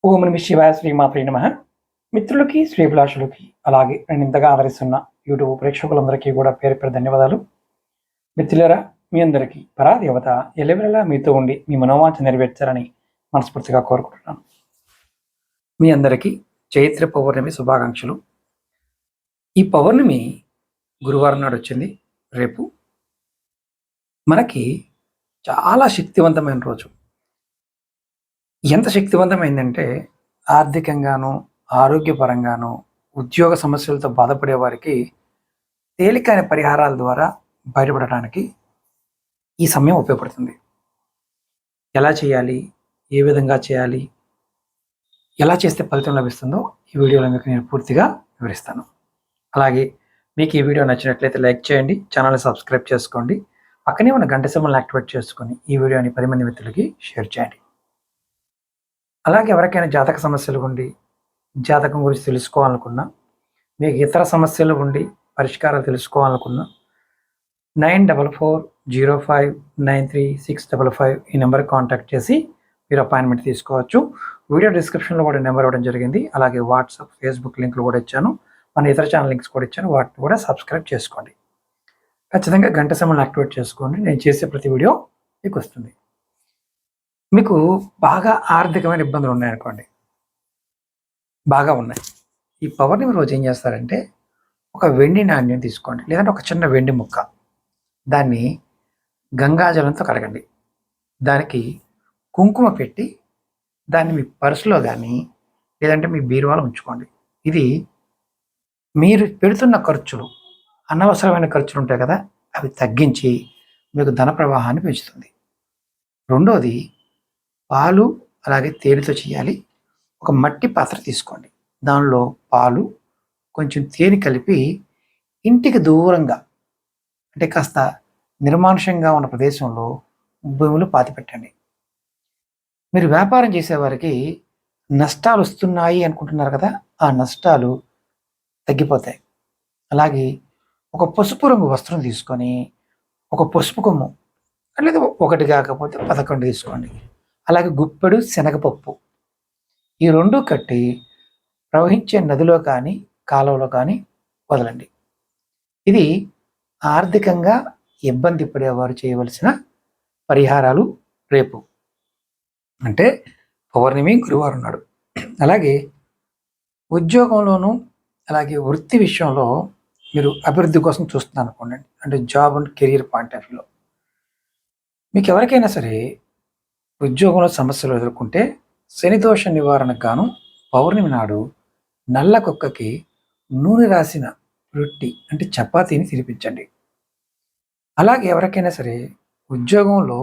ఓం నమః శివాయ శ్రీమాత్రే నమః. మిత్రులకి, శ్రీభిలాషులకి, అలాగే నేను ఇంతగా ఆదరిస్తున్న యూట్యూబ్ ప్రేక్షకులందరికీ కూడా పేరు పేరు ధన్యవాదాలు. మిత్రులారా, మీ అందరికీ పరాదేవత ఎల్లవేళలా మీతో ఉండి మీ మనోవాంఛ నెరవేర్చాలని మనస్ఫూర్తిగా కోరుకుంటున్నాను. మీ అందరికీ చైత్ర పౌర్ణమి శుభాకాంక్షలు. ఈ పౌర్ణమి గురువారం నాడు వచ్చింది. రేపు మనకి చాలా శక్తివంతమైన రోజు. ఎంత శక్తివంతమైందంటే ఆర్థికంగాను, ఆరోగ్యపరంగాను, ఉద్యోగ సమస్యలతో బాధపడే వారికి తేలికైన పరిహారాల ద్వారా బయటపడటానికి ఈ సమయం ఉపయోగపడుతుంది. ఎలా చేయాలి, ఏ విధంగా చేయాలి, ఎలా చేస్తే ఫలితం లభిస్తుందో ఈ వీడియోలో మీకు నేను పూర్తిగా వివరిస్తాను. అలాగే మీకు ఈ వీడియో నచ్చినట్లయితే లైక్ చేయండి, ఛానల్ని సబ్స్క్రైబ్ చేసుకోండి, పక్కనే ఉన్న గంట సింబల్ని యాక్టివేట్ చేసుకొని ఈ వీడియోని 10 మంది మిత్రులకి షేర్ చేయండి. అలాగే ఎవరికైనా జాతక సమస్యలు ఉండి జాతకం గురించి తెలుసుకోవాలనుకున్నా, మీకు ఇతర సమస్యలు ఉండి పరిష్కారాలు తెలుసుకోవాలనుకున్నా 9440593655 ఈ నెంబర్కి కాంటాక్ట్ చేసి మీరు అపాయింట్మెంట్ తీసుకోవచ్చు. వీడియో డిస్క్రిప్షన్లో కూడా నెంబర్ ఇవ్వడం జరిగింది. అలాగే వాట్సాప్, ఫేస్బుక్ లింకులు కూడా ఇచ్చాను, మన ఇతర ఛానల్ లింక్స్ కూడా ఇచ్చాను, వాటిని కూడా సబ్స్క్రైబ్ చేసుకోండి. ఖచ్చితంగా గంట సమయం యాక్టివేట్ చేసుకోండి. నేను చేసే ప్రతి వీడియో మీకు వస్తుంది. మీకు బాగా ఆర్థికమైన ఇబ్బందులు ఉన్నాయనుకోండి, బాగా ఉన్నాయి. ఈ పౌర్ణమి రోజు ఏం చేస్తారంటే ఒక వెండి నాణ్యం తీసుకోండి, లేదంటే ఒక చిన్న వెండి ముక్క, దాన్ని గంగాజలంతో కడగండి. దానికి కుంకుమ పెట్టి దాన్ని మీ పర్సులో కానీ లేదంటే మీ బీరువాలో ఉంచుకోండి. ఇది మీరు పెడుతున్న ఖర్చులు, అనవసరమైన ఖర్చులు ఉంటాయి కదా, అవి తగ్గించి మీకు ధన ప్రవాహాన్ని పెంచుతుంది. రెండోది, పాలు అలాగే తేనెతో చేయాలి. ఒక మట్టి పాత్ర తీసుకోండి, దానిలో పాలు కొంచెం తేనె కలిపి ఇంటికి దూరంగా, అంటే కాస్త నిర్మానుష్యంగా ఉన్న ప్రదేశంలో భూమిలో పాతిపెట్టండి. మీరు వ్యాపారం చేసేవారికి నష్టాలు వస్తున్నాయి అనుకుంటున్నారు కదా, ఆ నష్టాలు తగ్గిపోతాయి. అలాగే ఒక పసుపు రంగు వస్త్రం తీసుకొని ఒక పసుపు కొమ్ము, లేదా ఒకటి కాకపోతే 11 తీసుకోండి. అలాగే గుప్పెడు శనగపప్పు, ఈ రెండు కట్టి ప్రవహించే నదిలో కానీ కాలువలో కానీ వదలండి. ఇది ఆర్థికంగా ఇబ్బంది పడేవారు చేయవలసిన పరిహారాలు. రేపు అంటే పౌర్ణమి గురువారం నాడు. అలాగే ఉద్యోగంలోనూ అలాగే వృత్తి విషయంలో మీరు అభివృద్ధి కోసం చూస్తున్నారు అనుకోండి, అంటే job and career point of వ్యూలో మీకు ఎవరికైనా సరే ఉద్యోగంలో సమస్యలు ఎదుర్కొంటే శనిదోష నివారణకు గాను పౌర్ణమి నాడు నల్ల కుక్కకి నూనె రాసిన రొట్టి అంటే చపాతీని తినిపించండి. అలాగే ఎవరికైనా సరే ఉద్యోగంలో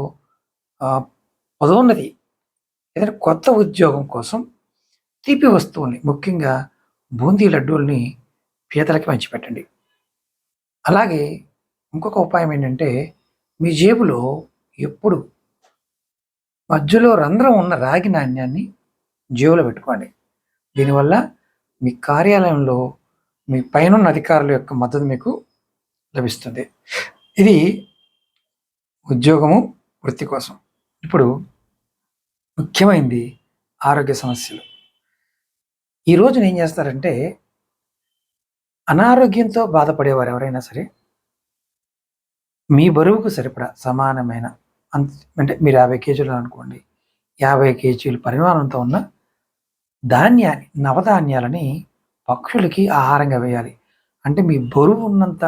పదోన్నతి ఏదైనా కొత్త ఉద్యోగం కోసం తీపి వస్తువుల్ని, ముఖ్యంగా బూందీ లడ్డూల్ని పేదలకి పంచిపెట్టండి. అలాగే ఇంకొక ఉపాయం ఏంటంటే మీ జేబులో ఎప్పుడు మధ్యలో రంధ్రం ఉన్న రాగి నాణ్యాన్ని జేబులో పెట్టుకోండి. దీనివల్ల మీ కార్యాలయంలో మీ పైనున్న అధికారుల యొక్క మద్దతు మీకు లభిస్తుంది. ఇది ఉద్యోగము, వృత్తి కోసం. ఇప్పుడు ముఖ్యమైనది ఆరోగ్య సమస్యలు. ఈ రోజున ఏం చేస్తారంటే అనారోగ్యంతో బాధపడేవారు ఎవరైనా సరే మీ బరువుకు సరిపడా సమానమైన అంటే మీరు 50 కేజీలు అనుకోండి, 50 కేజీలు పరిమాణంతో ఉన్న ధాన్యాన్ని, నవధాన్యాలని పక్షులకి ఆహారంగా వేయాలి. అంటే మీ బరువు ఉన్నంత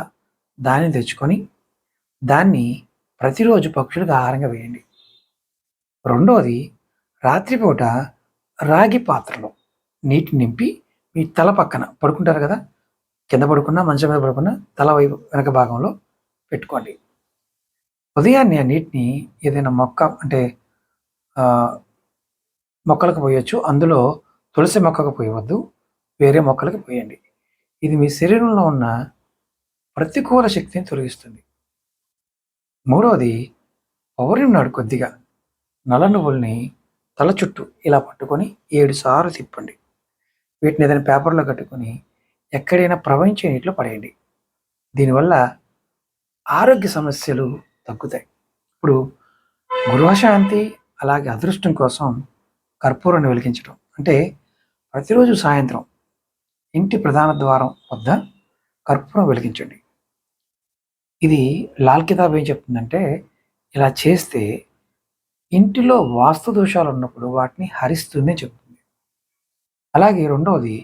ధాన్యం తెచ్చుకొని దాన్ని ప్రతిరోజు పక్షులకు ఆహారంగా వేయండి. రెండోది, రాత్రిపూట రాగి పాత్రలో నీటి నింపి మీ తల పక్కన పడుకుంటారు కదా, కింద పడుకున్నా మంచం మీద పడుకున్నా తల వైపు వెనక భాగంలో పెట్టుకోండి. ఉదయాన్నే ఆ నీటిని ఏదైనా మొక్క, అంటే మొక్కలకు పోయొచ్చు, అందులో తులసి మొక్కకు పోయవద్దు, వేరే మొక్కలకు పోయండి. ఇది మీ శరీరంలో ఉన్న ప్రతికూల శక్తిని తొలగిస్తుంది. మూడవది, పౌర్ణమి నాడు కొద్దిగా నల్ల నువ్వుల్ని తల చుట్టూ ఇలా పట్టుకొని 7 సార్లు తిప్పండి. వీటిని ఏదైనా పేపర్లో కట్టుకొని ఎక్కడైనా ప్రవహించే నీటిలో పడేయండి. దీనివల్ల ఆరోగ్య సమస్యలు తగ్గుతాయి. ఇప్పుడు గృహశాంతి అలాగే అదృష్టం కోసం కర్పూరాన్ని వెలిగించడం, అంటే ప్రతిరోజు సాయంత్రం ఇంటి ప్రధాన ద్వారం వద్ద కర్పూరం వెలిగించండి. ఇది లాల్ కితాబ్ ఏం చెప్తుందంటే, ఇలా చేస్తే ఇంటిలో వాస్తు దోషాలు ఉన్నప్పుడు వాటిని హరిస్తుందని చెప్తుంది. అలాగే రెండవది,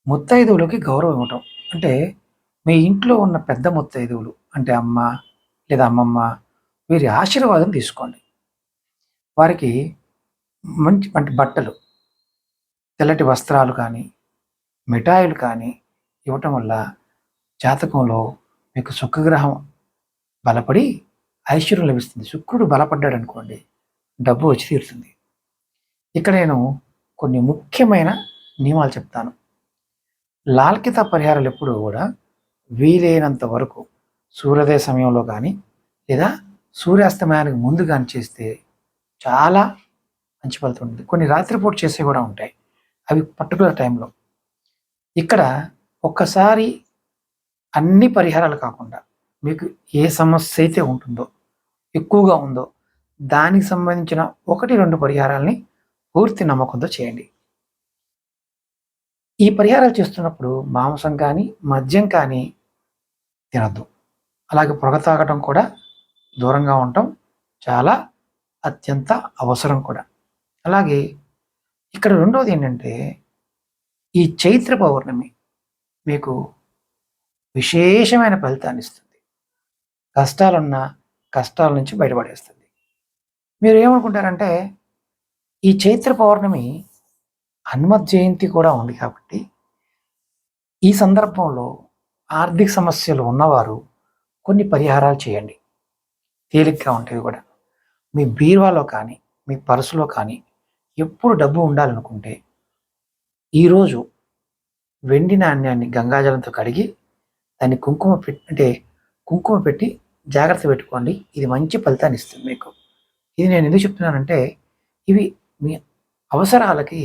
ముత్తైదువులకి గౌరవం ఇవ్వటం. అంటే మీ ఇంట్లో ఉన్న పెద్ద ముత్తైదువులు అంటే అమ్మ లేదా అమ్మమ్మ, వీరి ఆశీర్వాదం తీసుకోండి. వారికి మంచి అంటే బట్టలు, తెల్లటి వస్త్రాలు కానీ, మిఠాయిలు కానీ ఇవ్వటం వల్ల జాతకంలో మీకు శుక్రగ్రహం బలపడి ఐశ్వర్యం లభిస్తుంది. శుక్రుడు బలపడ్డాడు అనుకోండి, డబ్బు వచ్చి తీరుతుంది. ఇక్కడ నేను కొన్ని ముఖ్యమైన నియమాలు చెప్తాను. లాల్ కితాబ్ పరిహారాలు ఎప్పుడూ కూడా వీలైనంత వరకు సూర్యోదయ సమయంలో కానీ లేదా సూర్యాస్తమయానికి ముందు కానీ చేస్తే చాలా మంచి ఫలితం ఉంటుంది. కొన్ని రాత్రిపూట చేసే కూడా ఉంటాయి, అవి పర్టికులర్ టైంలో. ఇక్కడ ఒక్కసారి అన్ని పరిహారాలు కాకుండా మీకు ఏ సమస్య అయితే ఉంటుందో, ఎక్కువగా ఉందో, దానికి సంబంధించిన 1-2 పరిహారాలని పూర్తి నమ్మకంతో చేయండి. ఈ పరిహారాలు చేస్తున్నప్పుడు మాంసం కానీ మద్యం కానీ తినద్దు. అలాగే పొగ తాగటం కూడా దూరంగా ఉండటం చాలా అత్యంత అవసరం కూడా. అలాగే ఇక్కడ రెండవది ఏంటంటే, ఈ చైత్ర పౌర్ణమి మీకు విశేషమైన ఫలితాన్ని ఇస్తుంది. కష్టాల నుంచి బయటపడేస్తుంది. మీరు ఏమనుకుంటారంటే, ఈ చైత్ర పౌర్ణమి హనుమత్ జయంతి కూడా ఉంది కాబట్టి ఈ సందర్భంలో ఆర్థిక సమస్యలు ఉన్నవారు కొన్ని పరిహారాలు చేయండి. తేలిగ్గా ఉంటుంది కూడా. మీ బీరువాలో కానీ మీ పర్సులో కానీ ఎప్పుడు డబ్బు ఉండాలనుకుంటే ఈరోజు వెండి నాణ్యాన్ని గంగాజలంతో కడిగి దాన్ని కుంకుమ పెట్టి జాగ్రత్త పెట్టుకోండి. ఇది మంచి ఫలితాన్ని ఇస్తుంది మీకు. ఇది నేను ఎందుకు చెప్తున్నానంటే, ఇవి మీ అవసరాలకి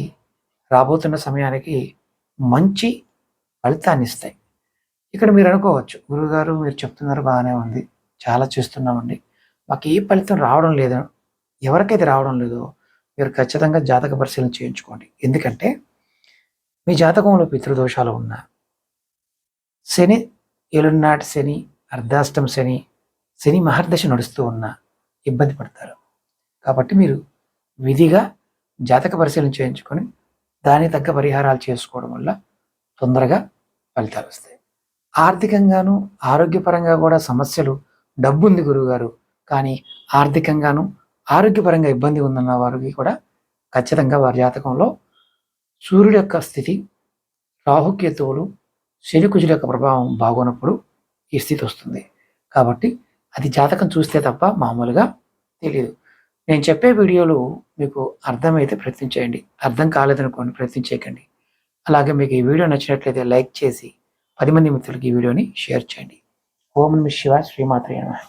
రాబోతున్న సమయానికి మంచి ఫలితాన్ని ఇస్తాయి. ఇక్కడ మీరు అనుకోవచ్చు, గురువుగారు మీరు చెప్తున్నారు బాగానే ఉంది, చాలా చేస్తున్నామండి, మాకు ఏ ఫలితం రావడం లేదు. ఎవరికైతే రావడం లేదో మీరు ఖచ్చితంగా జాతక పరిశీలన చేయించుకోండి. ఎందుకంటే మీ జాతకంలో పితృదోషాలు ఉన్నా, శని ఏలునాటి శని, అర్ధాష్టమ శని, శని మహర్దశ నడుస్తూ ఉన్నా ఇబ్బంది పడతారు. కాబట్టి మీరు విధిగా జాతక పరిశీలన చేయించుకొని దానికి తగ్గ పరిహారాలు చేసుకోవడం వల్ల తొందరగా ఫలితాలు వస్తాయి. ఆర్థికంగాను ఆరోగ్యపరంగా కూడా సమస్యలు, డబ్బు ఉంది గురువుగారు కానీ ఆర్థికంగాను ఆరోగ్యపరంగా ఇబ్బంది ఉందన్న వారికి కూడా ఖచ్చితంగా వారి జాతకంలో సూర్యుడి యొక్క స్థితి, రాహుకేతువులు, శనికుజుల యొక్క ప్రభావం బాగున్నప్పుడు ఈ స్థితి వస్తుంది. కాబట్టి అది జాతకం చూస్తే తప్ప మామూలుగా తెలియదు. నేను చెప్పే వీడియోలు మీకు అర్థమైతే ప్రయత్నం చేయండి, అర్థం కాలేదనుకోండి ప్రయత్నం చేయకండి. అలాగే మీకు ఈ వీడియో నచ్చినట్లయితే లైక్ చేసి 10 మంది మిత్రులకి ఈ వీడియోని షేర్ చేయండి. ఓం నమః శివాయ. శ్రీమాత్రే నమః.